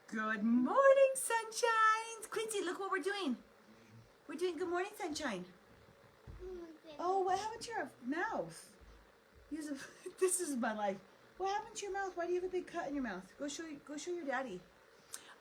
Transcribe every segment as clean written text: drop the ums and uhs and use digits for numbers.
Good morning, sunshines. Quincy, look what we're doing. We're doing good morning, sunshine. Oh, what happened to your mouth? This is my life. What happened to your mouth? Why do you have a big cut in your mouth? Go show your daddy.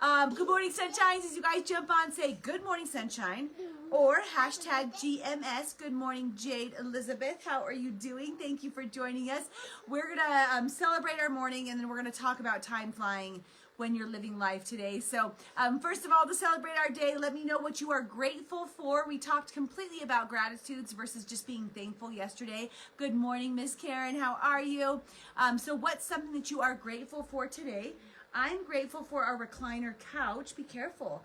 Good morning, sunshines. As you guys jump on, say good morning, sunshine, or hashtag GMS. Good morning, Jade Elizabeth. How are you doing? Thank you for joining us. We're gonna celebrate our morning, and then we're gonna talk about time flying when you're living life today. So first of all, to celebrate our day, let me know what you are grateful for. We talked completely about gratitudes versus just being thankful yesterday. Good morning, Miss Karen. How are you? So what's something that you are grateful for today? I'm grateful for our recliner couch. Be careful.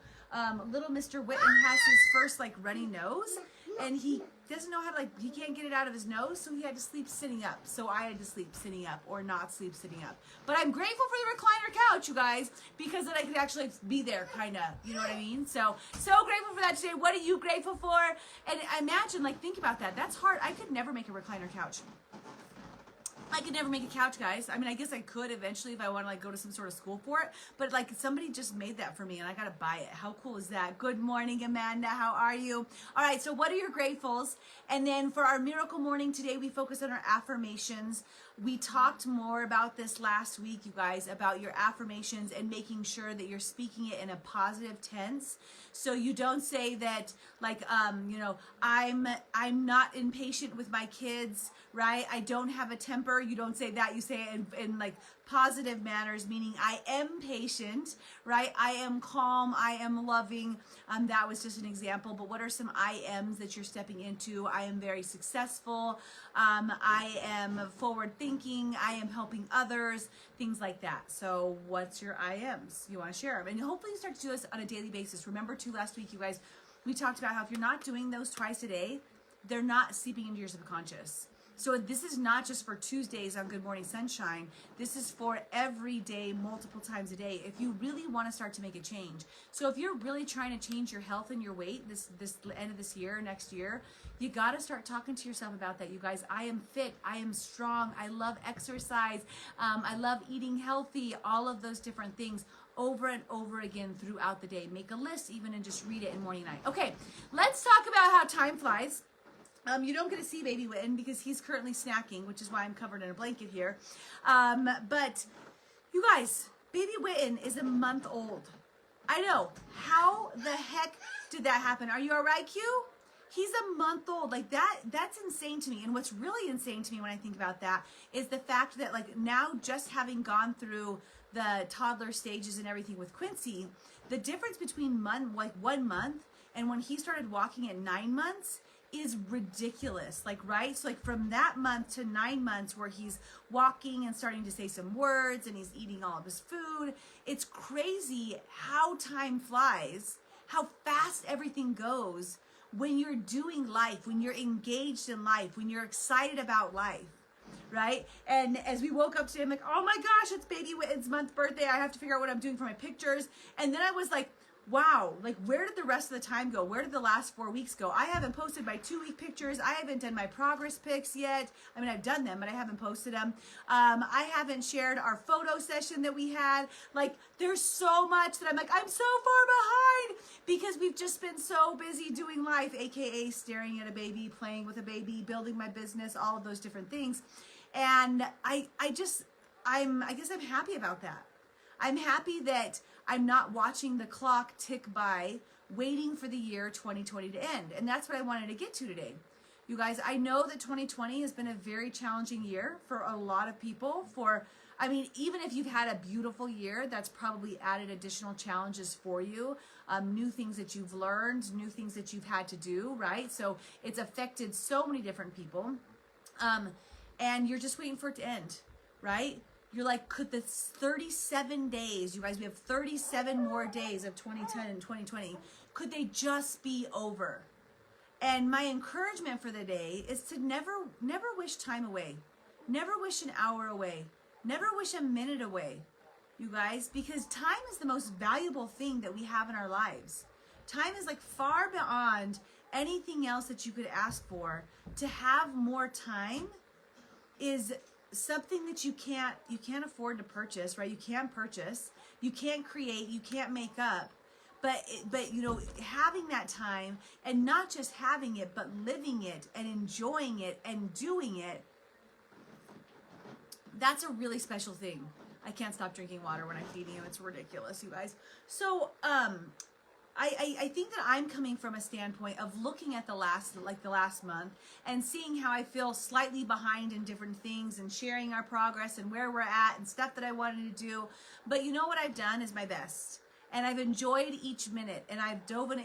Little Mr. Witten has his first runny nose, and he doesn't know how to he can't get it out of his nose, so he had to sleep sitting up. So I had to sleep sitting up or not sleep sitting up. But I'm grateful for the recliner couch, you guys, because then I could actually be there, kind of. You know what I mean? So grateful for that today. What are you grateful for? And imagine, think about that. That's hard. I could never make a recliner couch. I could never make a couch, guys. I mean, I guess I could eventually if I want to go to some sort of school for it. But somebody just made that for me and I got to buy it. How cool is that? Good morning, Amanda. How are you? All right. So what are your gratefuls? And then for our miracle morning today, we focus on our affirmations. We talked more about this last week, you guys, about your affirmations and making sure that you're speaking it in a positive tense. So you don't say that I'm not impatient with my kids, right? I don't have a temper. You don't say that. You say it in positive manners, meaning I am patient, right? I am calm. I am loving. That was just an example. But what are some I ams that you're stepping into? I am very successful. I am forward thinking. I am helping others. Things like that. So what's your I ams? You want to share them. And hopefully you start to do this on a daily basis. Remember too, last week, you guys, we talked about how if you're not doing those twice a day, they're not seeping into your subconscious. So this is not just for Tuesdays on Good Morning Sunshine. This is for every day, multiple times a day, if you really want to start to make a change. So if you're really trying to change your health and your weight this end of this year, next year, you got to start talking to yourself about that, you guys. I am fit. I am strong. I love exercise. I love eating healthy, all of those different things over and over again throughout the day. Make a list even and just read it in morning and night. Okay, let's talk about how time flies. You don't get to see baby Witten because he's currently snacking, which is why I'm covered in a blanket here. But you guys, baby Witten is a month old. I know. How the heck did that happen? Are you all right, Q? He's a month old. That's insane to me. And what's really insane to me when I think about that is the fact that now just having gone through the toddler stages and everything with Quincy, the difference between 1 month and when he started walking at 9 months is ridiculous. Right? So from that month to 9 months where he's walking and starting to say some words and he's eating all of his food, it's crazy how time flies, how fast everything goes when you're doing life, when you're engaged in life, when you're excited about life. Right? And as we woke up today, I'm oh my gosh, it's baby Witten's month birthday. I have to figure out what I'm doing for my pictures. And then I was wow, where did the rest of the time go? Where did the last 4 weeks go? I haven't posted my 2-week pictures. I haven't done my progress pics yet. I mean, I've done them, but I haven't posted them. I haven't shared our photo session that we had. There's so much that I'm I'm so far behind because we've just been so busy doing life, AKA staring at a baby, playing with a baby, building my business, all of those different things. And I guess I'm happy about that. I'm happy that I'm not watching the clock tick by, waiting for the year 2020 to end. And that's what I wanted to get to today. You guys, I know that 2020 has been a very challenging year for a lot of people. Even if you've had a beautiful year, that's probably added additional challenges for you. New things that you've learned, new things that you've had to do, right? So it's affected so many different people. And you're just waiting for it to end, right? You're could the 37 days, you guys, we have 37 more days of 2010 and 2020, could they just be over? And my encouragement for the day is to never wish time away. Never wish an hour away. Never wish a minute away, you guys, because time is the most valuable thing that we have in our lives. Time is far beyond anything else that you could ask for. To have more time is something that you can't afford to purchase, right? You can't purchase. You can't create, you can't make up. But you know, having that time, and not just having it, but living it and enjoying it and doing it, that's a really special thing. I can't stop drinking water when I'm feeding him. It's ridiculous, you guys. So, I think that I'm coming from a standpoint of looking at the last month and seeing how I feel slightly behind in different things and sharing our progress and where we're at and stuff that I wanted to do. But you know what I've done is my best. And I've enjoyed each minute, and I've dived,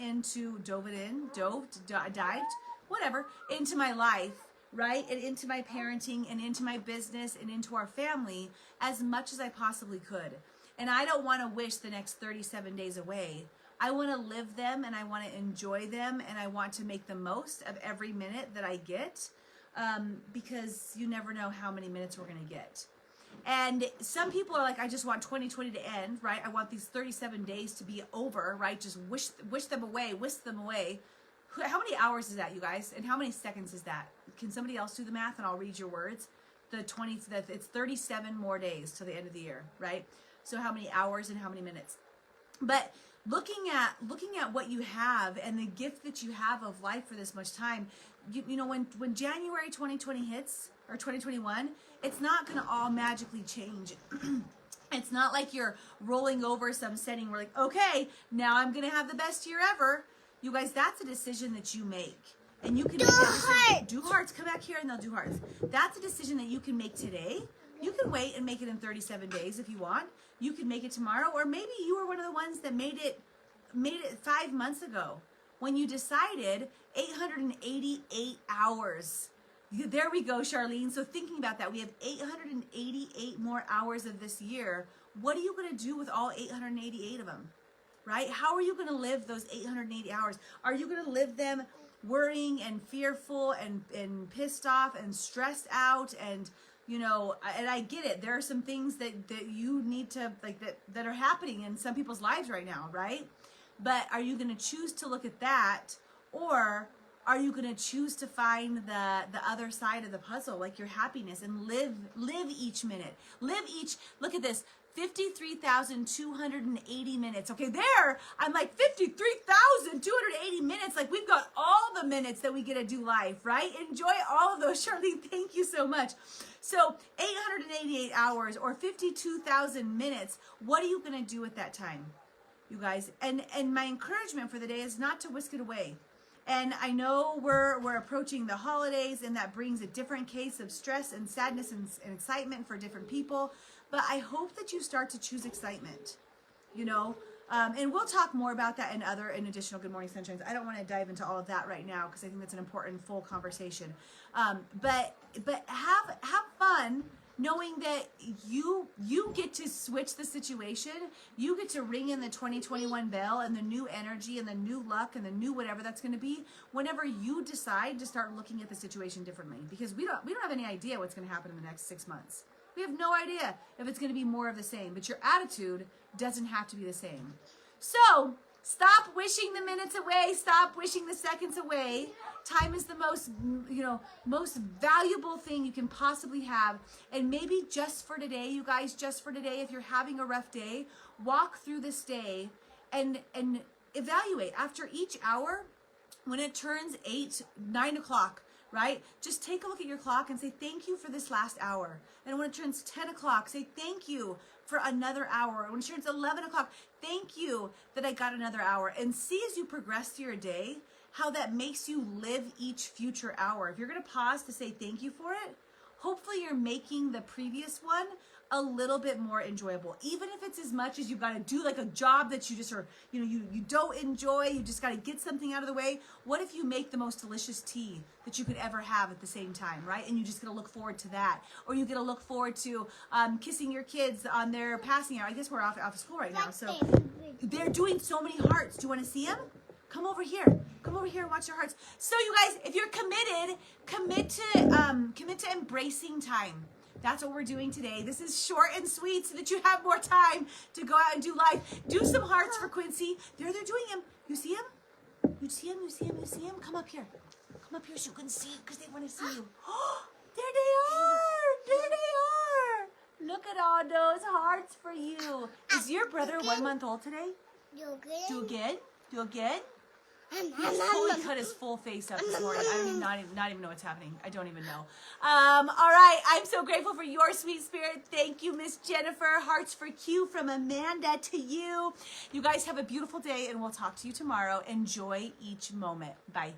whatever, into my life, right? And into my parenting and into my business and into our family as much as I possibly could. And I don't want to wish the next 37 days away. I want to live them, and I want to enjoy them, and I want to make the most of every minute that I get, because you never know how many minutes we're going to get. And some people are like, I just want 2020 to end, right? I want these 37 days to be over, right? Just wish them away, whisk them away. How many hours is that, you guys? And how many seconds is that? Can somebody else do the math, and I'll read your words? It's 37 more days till the end of the year, right? So how many hours and how many minutes? But looking at what you have and the gift that you have of life for this much time, you know, when January 2020 hits, or 2021, it's not going to all magically change. It's not like you're rolling over some setting where like, okay, now I'm going to have the best year ever. You guys, that's a decision that you make. And you can make that decision. Do hearts. Come back here and they'll do hearts. That's a decision that you can make today. You can wait and make it in 37 days if you want. You can make it tomorrow, or maybe you were one of the ones that made it 5 months ago when you decided 888 hours. There we go, Charlene. So thinking about that, we have 888 more hours of this year. What are you going to do with all 888 of them, right? How are you going to live those 880 hours? Are you going to live them worrying and fearful and pissed off and stressed out? And, you know, and I get it. There are some things that you need to, like, that are happening in some people's lives right now, right? But are you going to choose to look at that, or are you going to choose to find the other side of the puzzle, like your happiness, and live each minute? Look at this, 53,280 minutes. Okay, there, I'm like 53,280 minutes. Like, we've got all the minutes that we get to do life, right? Enjoy all of those, Charlene. Thank you so much. So 888 hours or 52,000 minutes. What are you going to do with that time, you guys? And my encouragement for the day is not to whisk it away. And I know we're approaching the holidays, and that brings a different case of stress and sadness and excitement for different people. But I hope that you start to choose excitement, you know. And we'll talk more about that in additional Good Morning Sunshines. I don't want to dive into all of that right now because I think that's an important full conversation. But have fun, knowing that you get to switch the situation. You get to ring in the 2021 bell and the new energy and the new luck and the new whatever that's going to be whenever you decide to start looking at the situation differently, because we don't have any idea what's going to happen in the next 6 months. We have no idea if it's going to be more of the same, but your attitude doesn't have to be the same. So stop wishing the minutes away. Stop wishing the seconds away. Time is the most valuable thing you can possibly have. And maybe just for today, you guys, just for today, if you're having a rough day, walk through this day and evaluate after each hour. When it turns 9 o'clock, right? Just take a look at your clock and say, thank you for this last hour. And when it turns 10 o'clock, say, thank you for another hour. When it turns 11 o'clock, thank you that I got another hour. And see, as you progress through your day, how that makes you live each future hour. If you're going to pause to say thank you for it, hopefully you're making the previous one a little bit more enjoyable. Even if it's as much as you got to do like a job that you just are, you don't enjoy, you just got to get something out of the way. What if you make the most delicious tea that you could ever have at the same time, right? And you just got to look forward to that. Or you get to look forward to kissing your kids on their passing hour. I guess we're off of school right now, so they're doing so many hearts. Do you want to see them? Come over here. Come over here and watch your hearts. So you guys, if you're committed, commit to embracing time. That's what we're doing today. This is short and sweet so that you have more time to go out and do life. Do some hearts for Quincy. They're doing him. You see him? You see him? You see him? You see him? Come up here. Come up here so you can see, because they want to see you. Oh, there they are. There they are. Look at all those hearts for you. Is your brother 1 month old today? Do again? Do again? He totally cut his full face up this morning. I don't even, not even know what's happening. I don't even know. All right. I'm so grateful for your sweet spirit. Thank you, Miss Jennifer. Hearts for Q from Amanda to you. You guys have a beautiful day, and we'll talk to you tomorrow. Enjoy each moment. Bye.